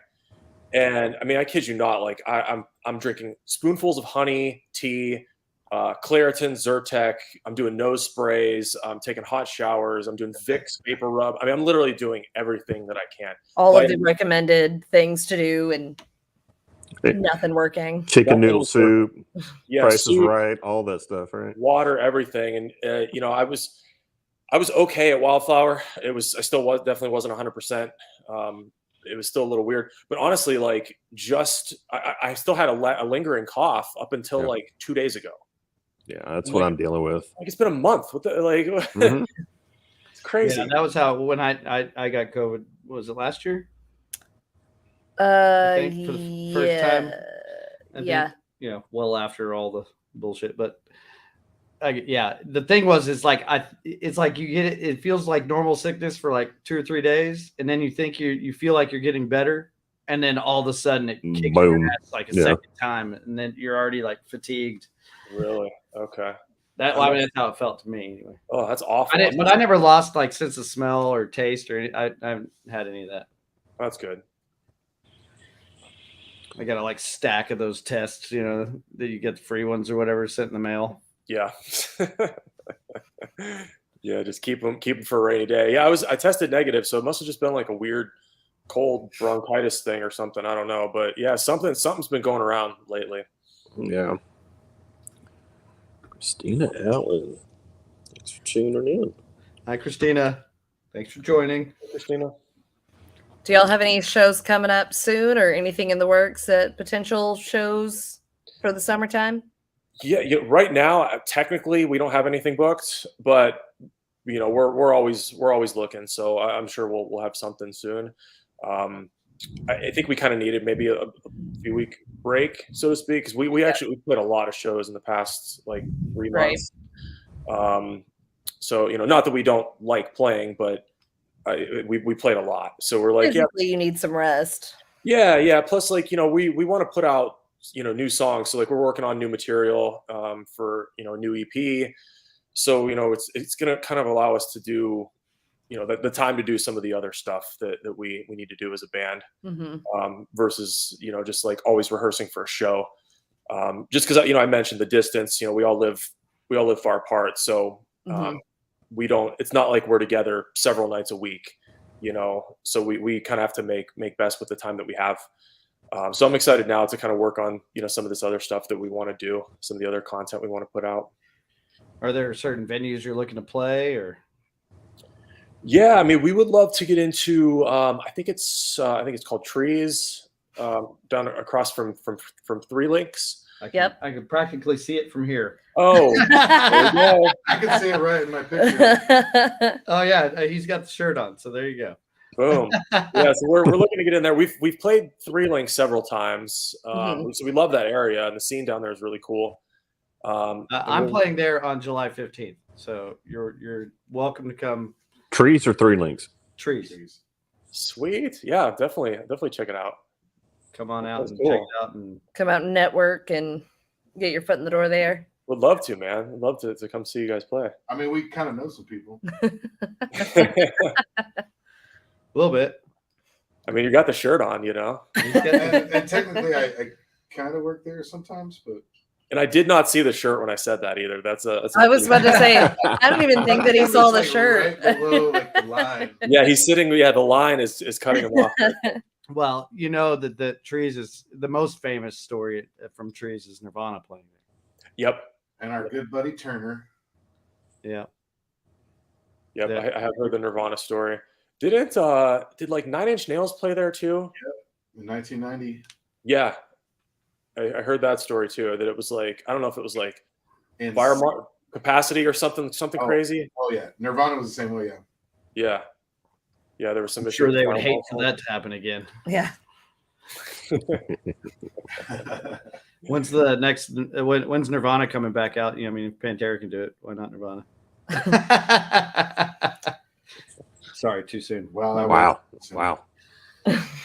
And I mean, I kid you not, like I'm drinking spoonfuls of honey, tea, Claritin, Zyrtec. I'm doing nose sprays. I'm taking hot showers. I'm doing Vicks vapor rub. I mean, I'm literally doing everything that I can. All of the recommended things to do and Hey. nothing working. Chicken noodle soup, Yeah, Price is soup, Right, all that stuff, right? water, everything. And you know, I was okay at Wildflower. I still definitely wasn't 100%. It was still a little weird, but honestly, like I still had a lingering cough up until like 2 days ago. Yeah, that's what I'm dealing with. Like it's been a month. What the like? Mhm. It's crazy. Yeah, that was how when I got COVID. Was it last year? I think for the first time. I Yeah. think, you know, well after all the bullshit, but the thing is like it's like you get it. It feels like normal sickness for like 2 or 3 days, and then you think you feel like you're getting better, and then all of a sudden it kicks your ass like a second time, and then you're already like fatigued. Really? Okay. I mean, that's how it felt to me anyway. Oh, that's awful. But I never lost like sense of smell or taste or I haven't had any of that. That's good. I got a like stack of those tests, you know, that you get the free ones or whatever sent in the mail. Yeah. Yeah, just keep them for a rainy day. Yeah, I tested negative, so it must have just been like a weird cold bronchitis thing or something. I don't know, but yeah, something's been going around lately. Yeah. Christina Allen, thanks for tuning in. Hi, Christina. Thanks for joining. Hey, Christina. Do y'all have any shows coming up soon or anything in the works at potential shows for the summertime? Yeah, right now, technically, we don't have anything booked, but you know, we're always looking. So I'm sure we'll have something soon. I think we kind of needed maybe a few week break, so to speak, because we actually played a lot of shows in the past like 3 months. So you know, not that we don't like playing, but we played a lot. So we're like, physically, you need some rest. Yeah. Plus, like, you know, we want to put out, you know, new songs. So like we're working on new material for, you know, a new EP. So, you know, it's going to kind of allow us to do, you know, the time to do some of the other stuff that we need to do as a band versus, you know, just like always rehearsing for a show. Just because, you know, I mentioned the distance, you know, we all live far apart. So it's not like we're together several nights a week, you know, so we kind of have to make best with the time that we have. So I'm excited now to kind of work on, you know, some of this other stuff that we want to do, some of the other content we want to put out. Are there certain venues you're looking to play or? Yeah, I mean, we would love to get into, I think it's called Trees, down across from Three Links. I can practically see it from here. Oh, there you go. I can see it right in my picture. Oh yeah, he's got the shirt on, so there you go. Boom. Yeah, so we're looking to get in there. We've played Three Links several times, so we love that area, and the scene down there is really cool. I'm playing there on July 15th, so you're welcome to come. Trees or Three Links? Trees. Sweet. Yeah, definitely check it out. Come on out and cool. check it out and come out and network and get your foot in the door there. Would love to, man. Would love to come see you guys play. I mean, we kind of know some people. A little bit. I mean, you got the shirt on, you know. and technically, I kind of work there sometimes, but. And I did not see the shirt when I said that either. I was about to say, I don't even think that he saw the shirt. Right below, like, the line. Yeah, he's sitting. Yeah, the line is cutting him off. Well, you know that the Trees is the most famous story from Trees is Nirvana playing there. Yep. And our good buddy Turner. Yeah. Yep. Yeah. I have heard the Nirvana story. Did like 9 Inch Nails play there too? Yep. In 1990. Yeah. I heard that story too. That it was like, I don't know if it was like fire capacity or something crazy. Oh yeah, Nirvana was the same way. Yeah. Yeah, there was some. I'm sure they would hate for that to happen again. Yeah. When's the next? When's Nirvana coming back out? I mean, if Pantera can do it, why not Nirvana? Sorry, too soon. Wow.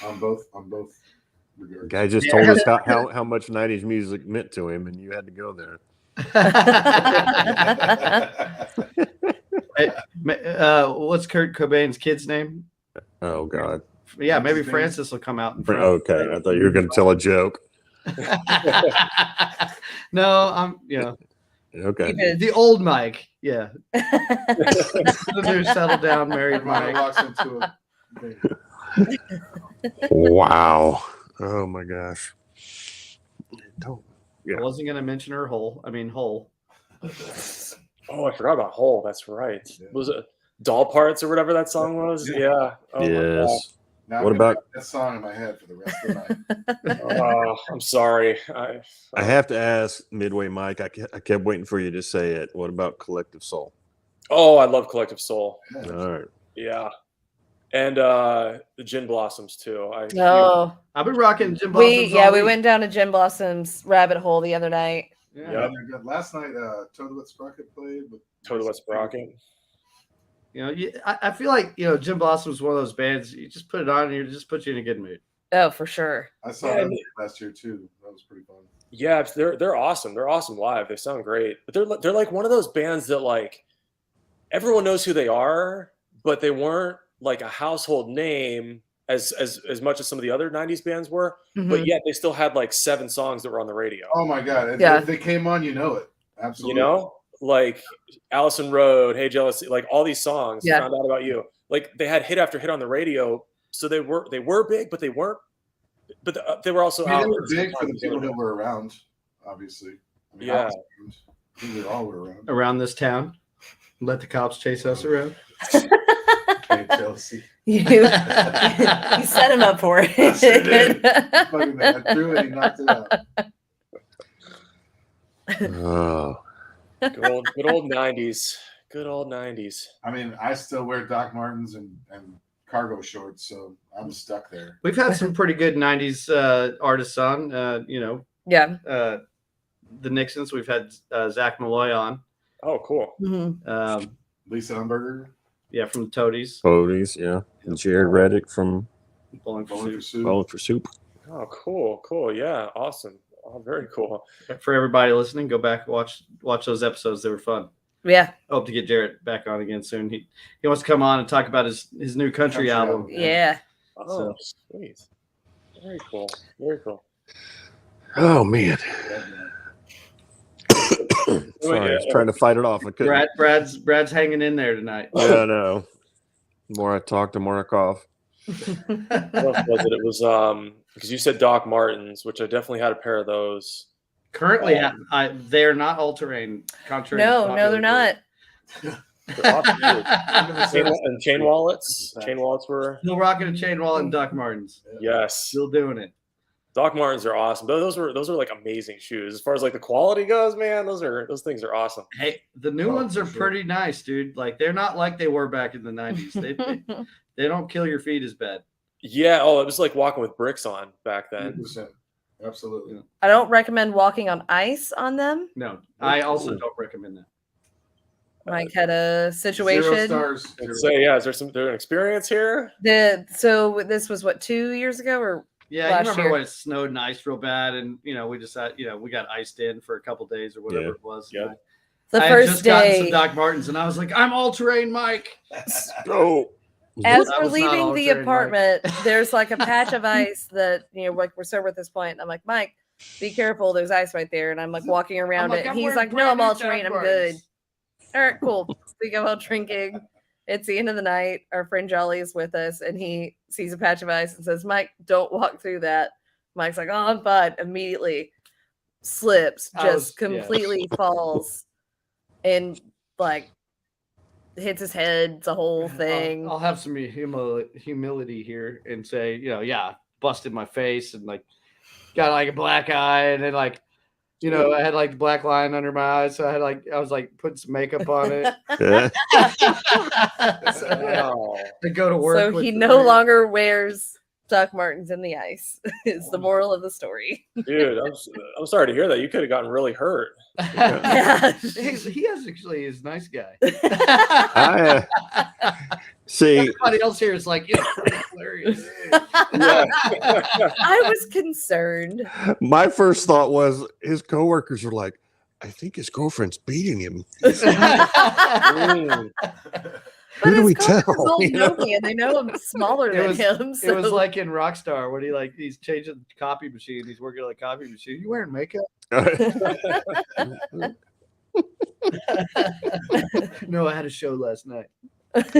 On both regards. Guy just told us how much 90s music meant to him, and you had to go there. What's Kurt Cobain's kid's name? Oh God. Yeah, maybe Francis will come out. Okay, I thought you were going to tell a joke. No, Okay. You could- The old Mike, yeah. The new settled down married Mike Mike. walks into a Wow. Oh my gosh. Don't. Yeah. I wasn't gonna mention her hole. Oh, I forgot about Hole. That's right. Yeah. Was it Doll Parts or whatever that song was? Yeah. Yeah. Oh my God. Yes. Now What I'm gonna about- have that song in my head for the rest of the night. Oh, I'm sorry. I have to ask Midway Mike. I kept waiting for you to say it. What about Collective Soul? Oh, I love Collective Soul. Yeah. All right. Yeah. And the Gin Blossoms too. Oh, I've been rocking Jim Blossoms. we went down to Jim Blossom's rabbit hole the other night. Yeah. Yep. And then last night, Toad Wet Sprocket played. With Total Wet Sprocket. You know, I feel like Jim Blossom is one of those bands. You just put it on and it just puts you in a good mood. Oh, for sure. I saw Yeah, them and- last year too. That was pretty fun. Yeah, they're awesome. They're awesome live. They sound great. But they're like one of those bands that like everyone knows who they are, but they weren't like a household name as much as some of the other 90s bands were. Mhm. But yet they still had like 7 songs that were on the radio. Oh my god! Yeah. If they came on, you know it. Absolutely. You know? Like Allison Road, Hey Jealousy, like all these songs, Yeah. Found Out About You. Like they had hit after hit on the radio. So they were big, but they weren't. But they were also I mean, out they were there big for the sometimes. people that were around. Obviously. I mean, Yeah. I was around. I think they all were around. Around this town, let the cops chase us around. Hey, Chelsea. You set him up for it. I sure did. Fucking, I threw it. He knocked it out. Oh. Good old 90s. Good old 90s. I mean, I still wear Doc Martens and cargo shorts, so I'm stuck there. We've had some pretty good '90s artists on. Yeah. The Nixons. We've had Zach Malloy on. Oh, cool. Mhm. Lisa Humberger, Yeah, from the Toadies. Toadies, yeah. And Jared Reddick from Bowling for Bowling for Soup. Soup. Bowling for Soup. Oh, cool. Yeah, awesome. Oh, very cool. For everybody listening, go back watch those episodes. They were fun. Yeah. Hope to get Jarrett back on again soon. He wants to come on and talk about his new country Country album. album. Yeah. Oh, sweet. Very cool. Very cool. Oh man. Sorry, I was trying to fight it off. I couldn't. Brad's hanging in there tonight. Yeah, I know. The more I talk, the more I cough. What else was it? It was because you said Doc Martens, which I definitely had a pair of those. Currently, they're not all terrain. Contrary. to No, popular they're not. They're awesome, dude. belief. And chain wallets. Chain wallets were Still rocking a chain wallet and Doc Martens. yes. Still doing it. Doc Martens are awesome. Those were like amazing shoes. As far as like the quality goes, man, those things are awesome. Hey, the new Oh, ones are for sure. pretty nice, dude. Like they're not like they were back in the '90s. They don't kill your feet as bad. Yeah. Oh, it was like walking with bricks on back then. 100%. Absolutely. I don't recommend walking on ice on them. No, I also don't recommend that. Mike had a 0 situation. stars. I'd say, yeah, is there an experience here? So this was what, 2 years ago, or Yeah, Last you remember year. when it snowed and iced real bad, and we decided, we got iced in for a couple days or whatever Yeah. it was. Yep. the I had first just gotten some day. Doc Martens, and I was like, "I'm all terrain, Mike." Oh. As That we're was not leaving all the terrain, Mike. apartment, there's like a patch of ice that like we're sober at this point. I'm like, Mike, be careful. There's ice right there, and I'm like walking around like, it. "I'm He's wearing like, No, brand I'm new all Doc terrain. I'm Martens." good. All right, cool. We go out drinking. It's the end of the night. Our friend Jolly is with us, and he sees a patch of ice and says, Mike, don't walk through that. Mike's like, oh, I'm fine. Immediately slips, just completely falls, and like hits his head. It's a whole thing. I'll have some humility here and say, busted my face and like got like a black eye, and then like, I had like black line under my eyes, so I was like putting some makeup on it. Yeah. Wow. To go to work. So with he the no rain. longer wears Doc Martens in the ice. Is the moral of the story. Dude, I'm sorry to hear that. You could have gotten really hurt. Yeah. He actually is a nice guy. I see. Everybody else here is like, it's pretty hilarious. Yeah. I was concerned. My first thought was his coworkers were like, I think his girlfriend's beating him. Mm. But Who do his we coworkers tell? all You know know? me, and they know I'm smaller It than was- him. So. It was like in Rockstar when he's changing the copy machine. He's working on a copy machine. You wearing makeup? No, I had a show last night. That's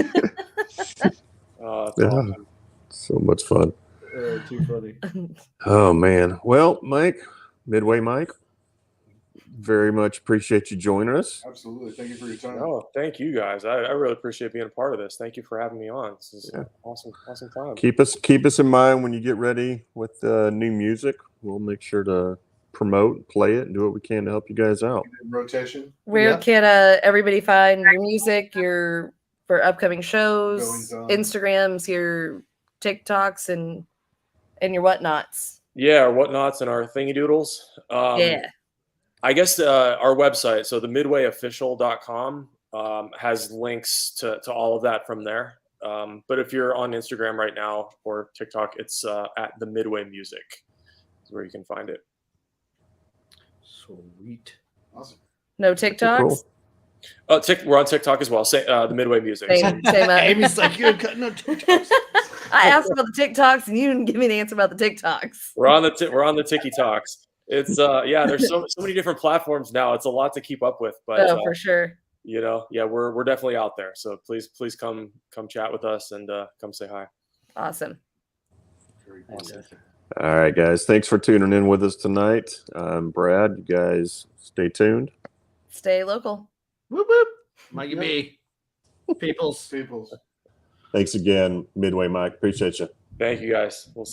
Yeah. awesome. So much fun. Too funny. Oh man. Well, Mike, Midway Mike, very much appreciate you joining us. Absolutely. Thank you for your time. No, thank you guys. I really appreciate being a part of this. Thank you for having me on. This is Yeah. awesome time. Keep us in mind when you get ready with new music. We'll make sure to promote, play it, and do what we can to help you guys out. In rotation. Where Yeah. can everybody find your music, your for upcoming shows, Goings on. Instagrams, your TikToks, and your whatnots? Yeah, our whatnots and our thingy doodles. Yeah. I guess our website, so the midwayofficial.com, has links to all of that from there. But if you're on Instagram right now or TikTok, it's at the Midway Music is where you can find it. Sweet. Awesome. No TikToks. Cool. We're on TikTok as well. The Midway Music. Same. Amy's like, you ain't cutting no TikToks. I asked about the TikToks, and you didn't give me the answer about the TikToks. We're on the Tiki Talks. It's there's so many different platforms now. It's a lot to keep up with, but Oh, for sure. we're definitely out there. So please come chat with us and come say hi. Awesome. Very cool. Awesome. All right, guys. Thanks for tuning in with us tonight. I'm Brad. You guys stay tuned. Stay local. Whoop whoop. Mikey B. Peoples. Peoples. Thanks again, Midway Mike. Appreciate you. Thank you guys. We'll see.